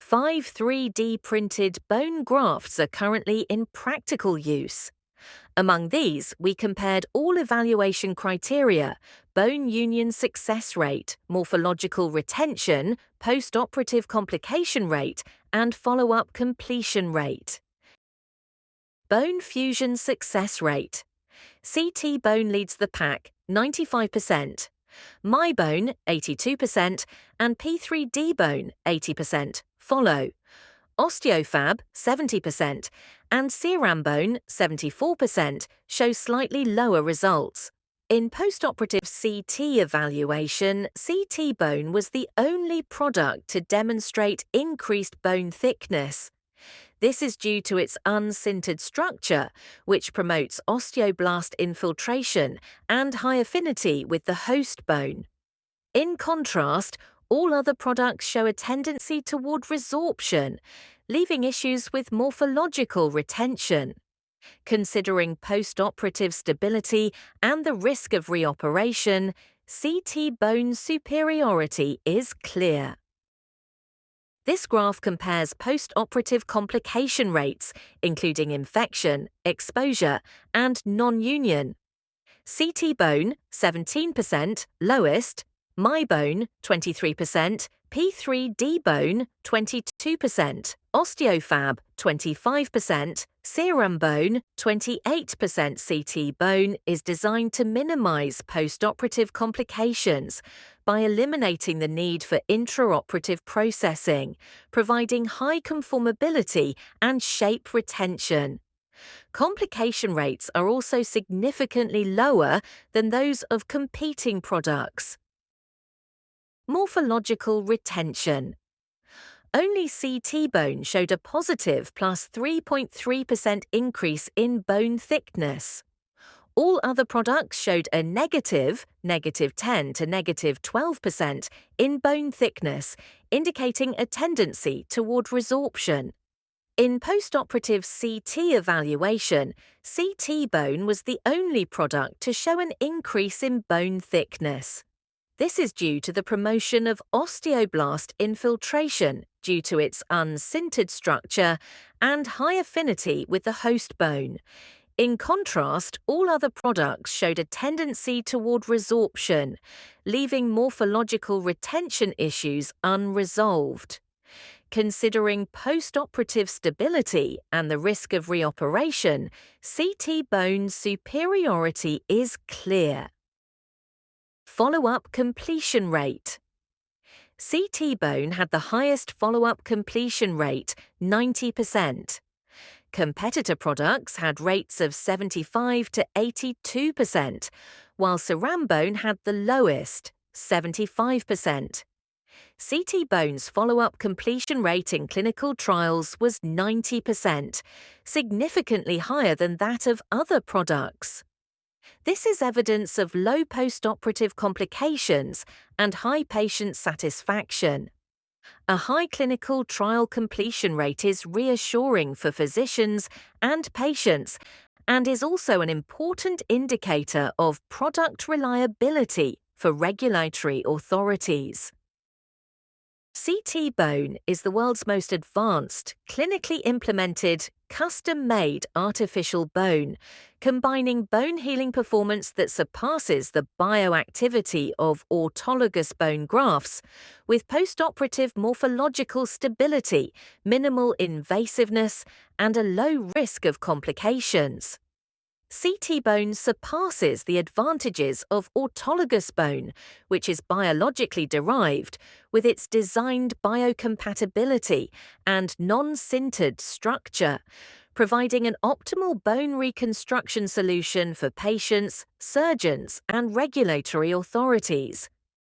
5 3D printed bone grafts are currently in practical use. Among these, we compared all evaluation criteria: bone union success rate, morphological retention, post-operative complication rate, and follow-up completion rate. Bone fusion success rate. CT bone leads the pack, 95%. My bone, 82%, and P3D bone, 80%, follow. Osteofab, 70%, and Ceram bone, 74%, show slightly lower results. In postoperative CT evaluation, CT bone was the only product to demonstrate increased bone thickness. This is due to its unsintered structure, which promotes osteoblast infiltration and high affinity with the host bone. In contrast, all other products show a tendency toward resorption, leaving issues with morphological retention. Considering post-operative stability and the risk of reoperation, CT bone superiority is clear. This graph compares post-operative complication rates, including infection, exposure, and non-union. CT bone, 17%, lowest; My bone, 23%, P3D bone, 22%, osteofab, 25%, Ceram bone, 28%. CT bone is designed to minimize post-operative complications by eliminating the need for intraoperative processing, providing high conformability and shape retention. Complication rates are also significantly lower than those of competing products. Morphological retention. Only CT bone showed a positive plus 3.3% increase in bone thickness. All other products showed a negative, -10 to -12% in bone thickness, indicating a tendency toward resorption. In postoperative CT evaluation, CT bone was the only product to show an increase in bone thickness. This is due to the promotion of osteoblast infiltration due to its unsintered structure and high affinity with the host bone. In contrast, all other products showed a tendency toward resorption, leaving morphological retention issues unresolved. Considering post-operative stability and the risk of reoperation, CT bone superiority is clear. Follow-up completion rate. CT bone had the highest follow-up completion rate, 90%. Competitor products had rates of 75 to 82%, while Ceram bone had the lowest, 75%. CT bone's follow-up completion rate in clinical trials was 90%, significantly higher than that of other products. This is evidence of low post-operative complications and high patient satisfaction. A high clinical trial completion rate is reassuring for physicians and patients and is also an important indicator of product reliability for regulatory authorities. CT bone is the world's most advanced, clinically implemented, custom-made artificial bone, combining bone healing performance that surpasses the bioactivity of autologous bone grafts with post-operative morphological stability, minimal invasiveness, and a low risk of complications. CT bone surpasses the advantages of autologous bone, which is biologically derived, with its designed biocompatibility and non-sintered structure, providing an optimal bone reconstruction solution for patients, surgeons, and regulatory authorities.